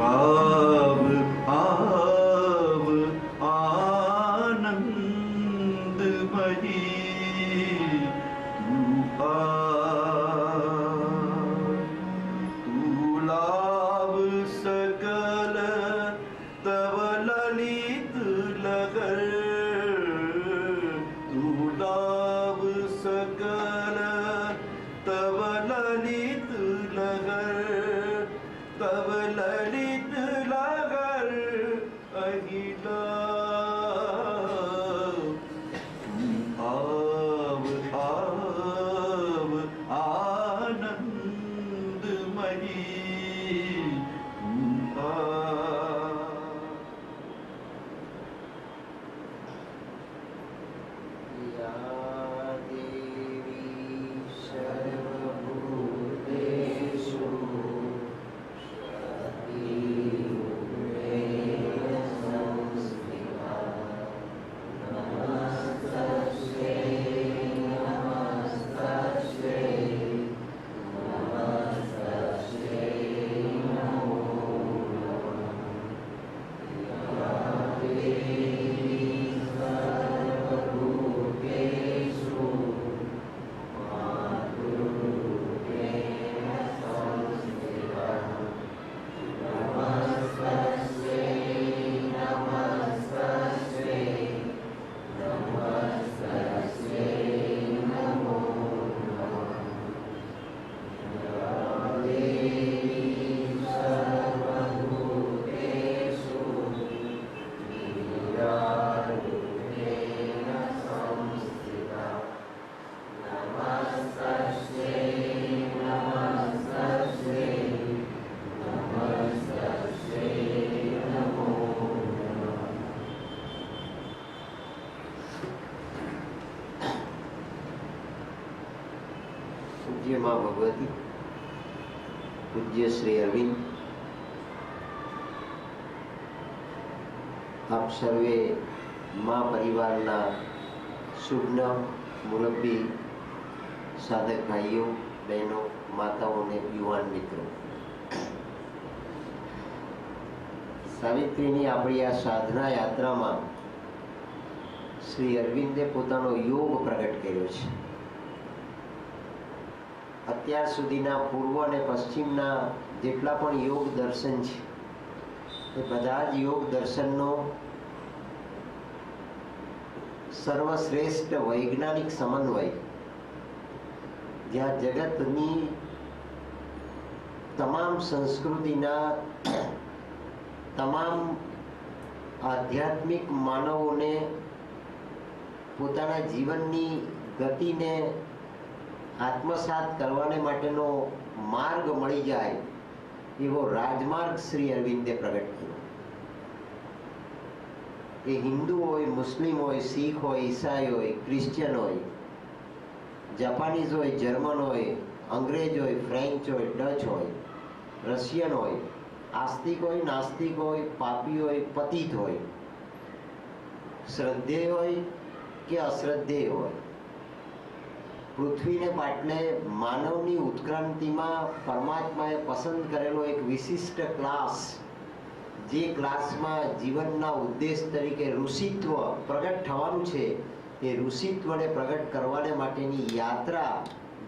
आव आव आनंदमयी तू लाव सकल तव ललित लगर तू लाव सकल तव ललित लगर तव ललित लगर अहिला आव आव आनंदमयी या देवी सर्वभूतेषु शक्तिरूपेण संस्थिता नमस्तस्यै नमस्तस्यै नमस्तस्यै नमो नमः या देवी सर्वभूतेषु मातृरूपेण संस्थिता नमस्तस्यै नमस्तस्यै नमस्तस्यै नमो नमः या देवी सर्वभूतेषु वीरारूपेण संस्थिता नमस्तस्यै नमस्तस्यै नमस्तस्यै नमो नमः पूज्य माँ भगवती, पूज्य श्री अरविंद, आप सर्वे माँ परिवारना शुभन मुरब्बी साधक भाईओ बहनों माताओं ने युवान मित्रों, सावित्रीनी आपणी आ साधना यात्रा में श्री अरविंदे पोतानो योग प्रगट कर्यो छे। અત્યાર સુધીના પૂર્વ અને પશ્ચિમના જેટલા પણ યોગ દર્શન છે એ બધા જ યોગ દર્શનનો સર્વશ્રેષ્ઠ વૈજ્ઞાનિક સમન્વય, જ્યાં જગતની તમામ સંસ્કૃતિના તમામ આધ્યાત્મિક માનવોને પોતાના જીવનની ગતિને આત્મસાત કરવાને માટેનો માર્ગ મળી જાય એવો રાજમાર્ગ શ્રી અરવિંદે પ્રગટ કર્યો। એ હિન્દુ હોય, મુસ્લિમ હોય, શીખ હોય, ઈસાઈ હોય, ક્રિશ્ચિયન હોય, જાપાનીઝ હોય, જર્મન હોય, અંગ્રેજ હોય, ફ્રેન્ચ હોય, ડચ હોય, રશિયન હોય, આસ્તિક હોય, નાસ્તિક હોય, પાપી હોય, પતિત હોય, શ્રદ્ધેય હોય કે અશ્રદ્ધેય હોય, પૃથ્વીને પાટલે માનવની ઉત્ક્રાંતિમાં પરમાત્માએ પસંદ કરેલો એક વિશિષ્ટ ક્લાસ, જે ક્લાસમાં જીવનના ઉદ્દેશ તરીકે ઋષિત્વ પ્રગટ થવાનું છે, એ ઋષિત્વને પ્રગટ કરવાને માટેની યાત્રા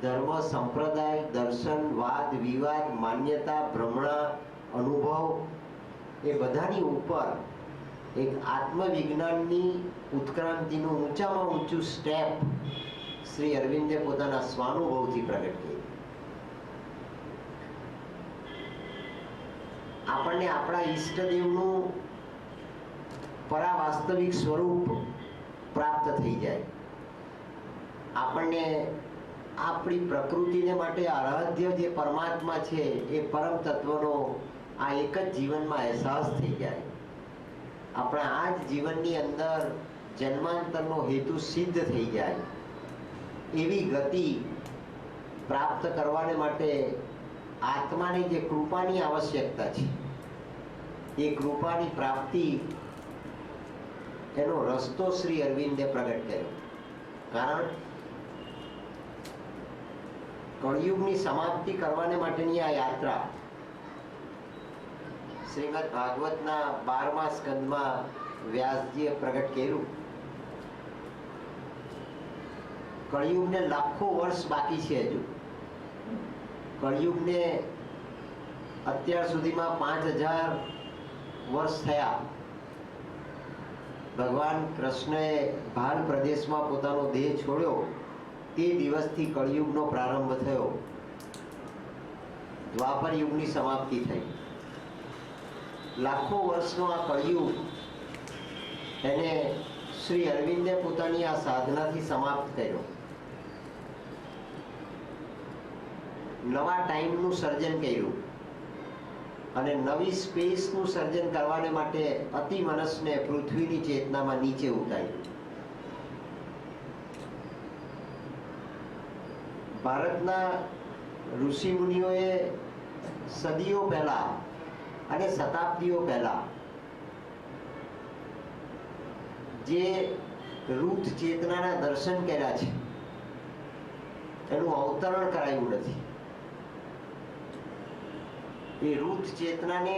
ધર્મ, સંપ્રદાય, દર્શન, વાદ વિવાદ, માન્યતા, ભ્રમણા, અનુભવ એ બધાની ઉપર એક આત્મવિજ્ઞાનની ઉત્ક્રાંતિનું ઊંચામાં ઊંચું સ્ટેપ શ્રી અરવિંદે પોતાના સ્વાનુભવથી પ્રગટ કર્યું। આપણને આપણા ઈષ્ટદેવનું પરાવાસ્તવિક સ્વરૂપ પ્રાપ્ત થઈ જાય, આપણને આપણી પ્રકૃતિને માટે આરાધ્ય જે પરમાત્મા છે એ પરમ તત્વનો આ એક જ જીવનમાં અહેસાસ થઈ જાય, આપણા આ જ જીવનની અંદર જન્માંતરનો હેતુ સિદ્ધ થઈ જાય, એવી ગતિ પ્રાપ્ત કરવાને માટે આત્માની જે કૃપાની આવશ્યકતા છે એ કૃપાની પ્રાપ્તિ એનો રસ્તો શ્રી અરવિંદે પ્રગટ કર્યો। કારણ કળિયુગની સમાપ્તિ કરવાને માટેની આ યાત્રા શ્રીમદ ભાગવતના 12મા સ્કંદમાં વ્યાસજીએ પ્રગટ કર્યું. કળિયુગને લાખો વર્ષ બાકી છે. હજુ કળિયુગને અત્યાર સુધીમાં 5000 વર્ષ થયા. ભગવાન કૃષ્ણએ ભાલ પ્રદેશમાં પોતાનો દેહ છોડ્યો તે દિવસથી કળિયુગનો પ્રારંભ થયો. દ્વાપર યુગની સમાપ્તિ થઈ. લાખો વર્ષનો આ કળિયુગ એને શ્રી અરવિંદે પોતાની આ સાધનાથી સમાપ્ત કર્યો. નવા ટાઈમનું સર્જન કર્યું અને નવી સ્પેસનું સર્જન કરવાને માટે અતિ મનસને પૃથ્વીની ચેતનામાં નીચે ઉતાર્યું. ભારતના ઋષિ મુનિઓએ સદીઓ પહેલા અને શતાબ્દીઓ પહેલા જે રૂથ ચેતનાના દર્શન કર્યા છે એનું અવતરણ કરાયું નથી. એ રૂથ ચેતનાને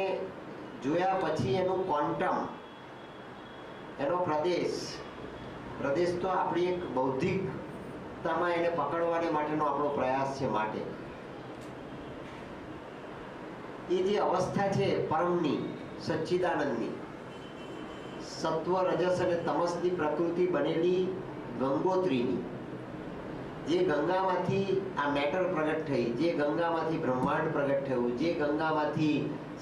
જોયા પછી એનું ક્વોન્ટમ, એનો પ્રદેશ તો આપણી એક બૌદ્ધિકતામાં એને પકડવાને માટેનો આપણો પ્રયાસ છે. માટે એ જે અવસ્થા છે પરમની, સચ્ચિદાનંદની, સત્વ રજસ અને તમસની પ્રકૃતિ બનેલી ગંગોત્રીની, જે ગંગામાંથી આ મેટર પ્રગટ થઈ, જે ગંગામાંથી બ્રહ્માંડ પ્રગટ થયું, જે ગંગામાંથી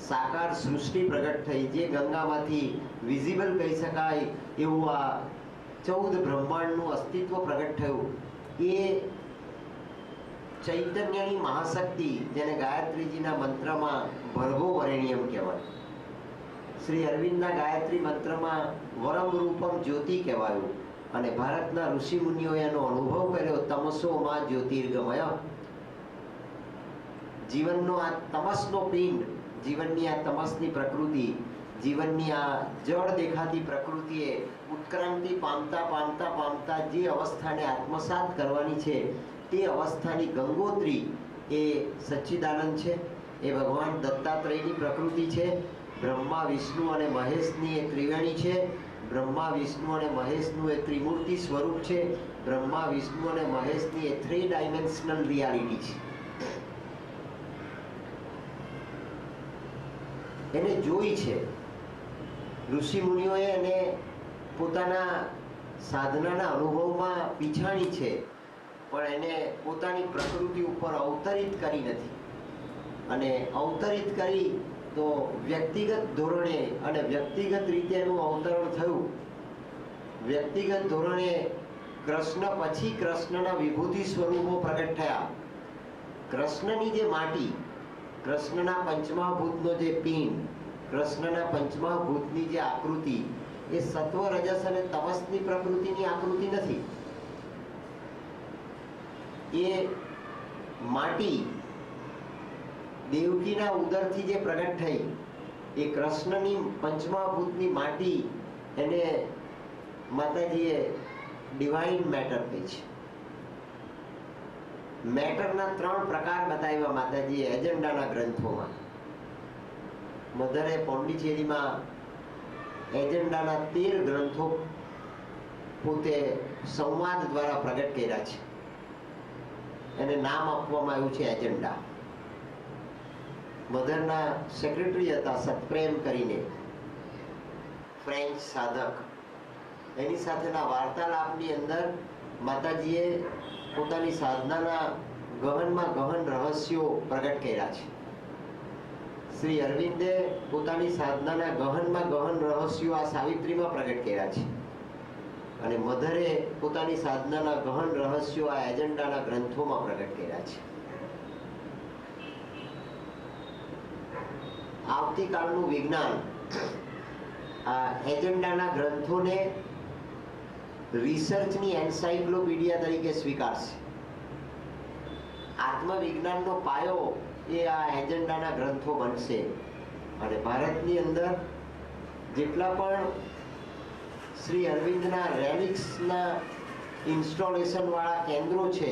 સાકાર સૃષ્ટિ પ્રગટ થઈ, જે ગંગામાંથી વિઝિબલ કહી શકાય એવું આ 14 બ્રહ્માંડનું અસ્તિત્વ પ્રગટ થયું. એ ચૈતન્યની મહાશક્તિ, જેને ગાયત્રીજીના મંત્રમાં ભર્ગો વરેણ્યમ કહેવાય, શ્રી અરવિંદના ગાયત્રી મંત્રમાં વરમ રૂપમ જ્યોતિ કહેવાયું. અને ભારતના ઋષિ મુનિઓએ એનો અનુભવ કર્યો. તમસો માં જ્યોતિર્ગમય. જીવનનો આ તમસનો પિંડ, જીવનની આ તમસની પ્રકૃતિ, જીવનની આ જળ દેખાતી પ્રકૃતિએ ઉત્ક્રાંતિ પામતા પામતા પામતા જે અવસ્થાને આત્મસાત કરવાની છે તે અવસ્થાની ગંગોત્રી એ સચ્ચિદાનંદ છે. એ ભગવાન દત્તાત્રેયની પ્રકૃતિ છે. બ્રહ્મા, વિષ્ણુ અને મહેશની એ ત્રિવેણી છે. બ્રહ્મા, વિષ્ણુ અને મહેશનું એ ત્રિમૂર્તિ સ્વરૂપ છે. બ્રહ્મા, વિષ્ણુ અને મહેશની એ 3 ડાયમેન્શનલ રિયાલિટી છે. એને જોઈ છે ઋષિ મુનિઓએ, એને પોતાના સાધનાના અનુભવમાં પીછાણી છે, પણ એને પોતાની પ્રકૃતિ ઉપર અવતરિત કરી નથી. અને અવતરિત કરી તો વ્યક્તિગત ધોરણે અને વ્યક્તિગત રીતે એનું અવતરણ થયું. વ્યક્તિગત ધોરણે કૃષ્ણ પછી કૃષ્ણના વિભૂતિ સ્વરૂપો પ્રગટ થયા. કૃષ્ણની જે માટી, કૃષ્ણના પંચમહાભૂતનો જે પિંડ, કૃષ્ણના પંચમહાભૂતની જે આકૃતિ, એ સત્વ રજસ અને તમસની પ્રકૃતિની આકૃતિ નથી. એ માટી દેવકીના ઉદરથી જે પ્રગટ થઈ, એ કૃષ્ણની પંચમહાભૂતની માટી, એને માતાજીએ ડિવાઇન મેટર કહી છે. મેટરના 3 પ્રકાર બતાવ્યા માતાજીએ એજન્ડાના ગ્રંથોમાં. મધરે પોંડિચેરીમાં એજન્ડાના 13 ગ્રંથો પોતે સંવાદ દ્વારા પ્રગટ કર્યા છે. એને નામ આપવામાં આવ્યું છે એજન્ડા. મધરના સેક્રેટરી હતા સતપ્રેમ કરીને, ફ્રેન્ચ સાધક. એની સાથેના વાર્તાલાપની અંદર માતાજીએ પોતાની સાધનાના ગહનમાં ગહન રહસ્યો પ્રગટ કર્યા છે. શ્રી અરવિંદે પોતાની સાધનાના ગહનમાં ગહન રહસ્યો આ સાવિત્રીમાં પ્રગટ કર્યા છે. અને મધરે પોતાની સાધનાના ગહન રહસ્યો આ એજન્ડાના ગ્રંથોમાં પ્રગટ કર્યા છે. આવતીકાલનું વિજ્ઞાન આ એજન્ડાના ગ્રંથોને રિસર્ચની એન્સાઇક્લોપીડિયા તરીકે સ્વીકારશે. આત્મવિજ્ઞાનનો પાયો એ આ એજન્ડાના ગ્રંથો બનશે. અને ભારતની અંદર જેટલા પણ શ્રી અરવિંદના રેલિક્સના ઇન્સ્ટોલેશન વાળા કેન્દ્રો છે,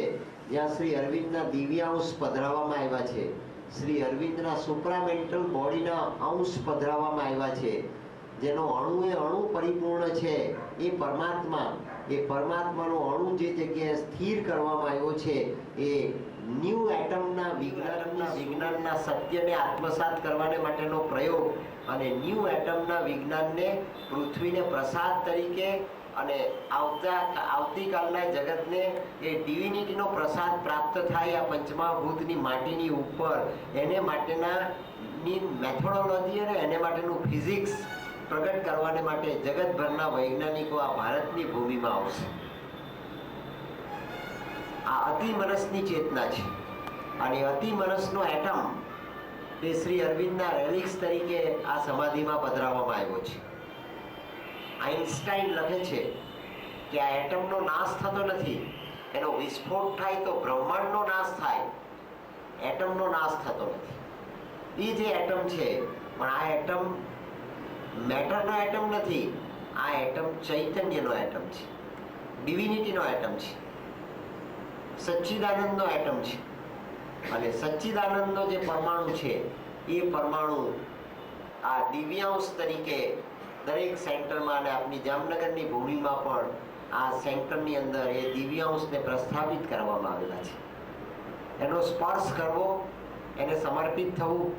જ્યાં શ્રી અરવિંદના દિવ્યાંશ પધરાવવામાં આવ્યા છે, શ્રી અરવિંદના સુપ્રામેન્ટલ બોડીના અંશ પધરાવવામાં આવ્યા છે, જેનો અણુએ અણુ પરિપૂર્ણ છે. એ પરમાત્માનો અણુ જે જગ્યાએ સ્થિર કરવામાં આવ્યો છે, એ ન્યૂ એટમના વિજ્ઞાનના સત્યને આત્મસાત કરવાને માટેનો પ્રયોગ અને ન્યૂ એટમના વિજ્ઞાનને પૃથ્વીને પ્રસાદ તરીકે અને આવતીકાલના જગતને એ ડિવિનિટીનો પ્રસાદ પ્રાપ્ત થાય આ પંચમહાભૂતની માટીની ઉપર, એને માટેની મેથોડોલોજી અને એને માટેનું ફિઝિક્સ પ્રગટ કરવાને માટે જગતભરના વૈજ્ઞાનિકો આ ભારતની ભૂમિમાં આવશે. આ અતિ મનસની ચેતના છે અને અતિ મનસનો એટમ એ શ્રી અરવિંદના રેલિક્સ તરીકે આ સમાધિમાં પધરાવવામાં આવ્યો છે. આઇન્સ્ટાઈન લખે છે કે આ એટમનો નાશ થતો નથી, એનો વિસ્ફોટ થાય તો બ્રહ્માંડનો નાશ થાય, એટમનો નાશ થતો નથી. એ જે એટમ છે, પણ આ એટમ મેટરનો એટમ નથી, આ એટમ ચૈતન્યનો એટમ છે, ડિવિનિટીનો એટમ છે, સચ્ચિદાનંદનો એટમ છે. અને સચ્ચિદાનંદનો જે પરમાણુ છે, એ પરમાણુ આ દિવ્યાંશ તરીકે દરેક સેન્ટરમાં અને આપણી જામનગરની ભૂમિમાં પણ આ સેન્ટરની અંદર એ દિવ્યાંશને પ્રસ્થાપિત કરવામાં આવેલા છે. એનો સ્પર્શ કરવો, એને સમર્પિત થવું,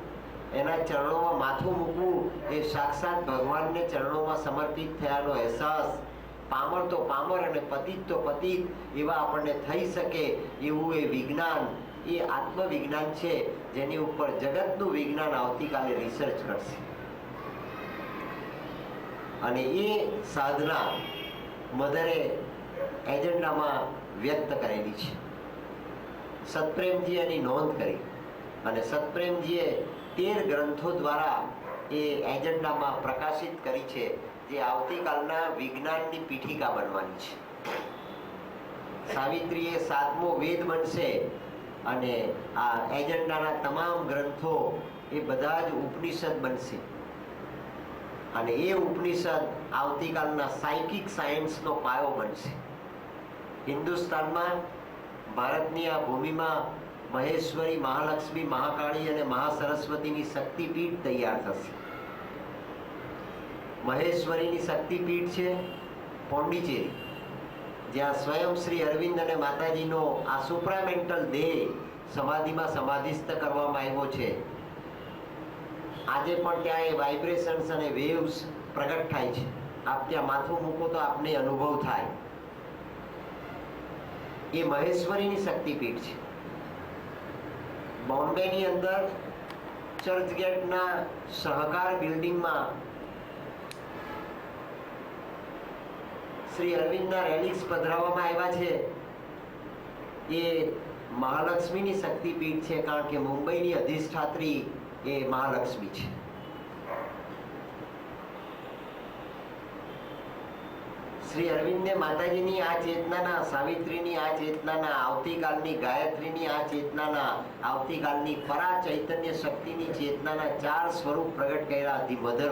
એના ચરણોમાં માથું મૂકવું, એ સાક્ષાત ભગવાનને ચરણોમાં સમર્પિત થયાનો અહેસાસ, પામર તો પામર અને પતિત તો પતિત એવા આપણને થઈ શકે એવું એ વિજ્ઞાન, એ આત્મવિજ્ઞાન છે, જેની ઉપર જગતનું વિજ્ઞાન આવતીકાલે રિસર્ચ કરશે. અને એ સાધના મધરે એજન્ડામાં વ્યક્ત કરેલી છે. સતપ્રેમજી એની નોંધ કરી અને સતપ્રેમજીએ 13 ગ્રંથો દ્વારા એ એજન્ડામાં પ્રકાશિત કરી છે, જે આવતીકાલના વિજ્ઞાનની પીઠિકા બનવાની છે. સાવિત્રી એ 7મો વેદ બનશે અને આ એજન્ડાના તમામ ગ્રંથો એ બધા જ ઉપનિષદ બનશે. અને એ ઉપનિષદ આવતીકાલના સાયકિક સાયન્સનો પાયો બનશે. હિન્દુસ્તાનમાં, ભારતની આ ભૂમિમાં મહેશ્વરી, મહાલક્ષ્મી, મહાકાળી અને મહાસરસ્વતીની શક્તિપીઠ તૈયાર થશે. મહેશ્વરીની શક્તિપીઠ છે પોંડિચેરી, જ્યાં સ્વયં શ્રી અરવિંદ અને માતાજીનો આ સુપ્રામેન્ટલ દેહ સમાધિમાં સમાધિસ્થ કરવામાં આવ્યો છે. આજે પણ ત્યાં એ વાઇબ્રેશન્સ અને વેવ્સ પ્રગટ થાય છે. આપ ત્યાં માથું મૂકો તો આપને અનુભવ થાય. એ મહેશ્વરીની શક્તિપીઠ છે. બોમ્બેની અંદર ચર્ચગેટના સહકાર બિલ્ડિંગમાં શ્રી અરવિંદના રેલિક્સ પધરાવવામાં આવ્યા છે. એ મહાલક્ષ્મીની શક્તિપીઠ છે, કારણ કે મુંબઈની અધિષ્ઠાત્રી એ મહાલક્ષ્મી છે. શ્રી અરવિંદે માતાજીની આ ચેતનાના, સાવિત્રીની આ ચેતનાના, આવતીકાલની ગાયત્રીની આ ચેતનાના, આવતીકાલની પરા ચૈતન્ય શક્તિની ચેતનાના 4 સ્વરૂપ પ્રગટ કર્યા. The mother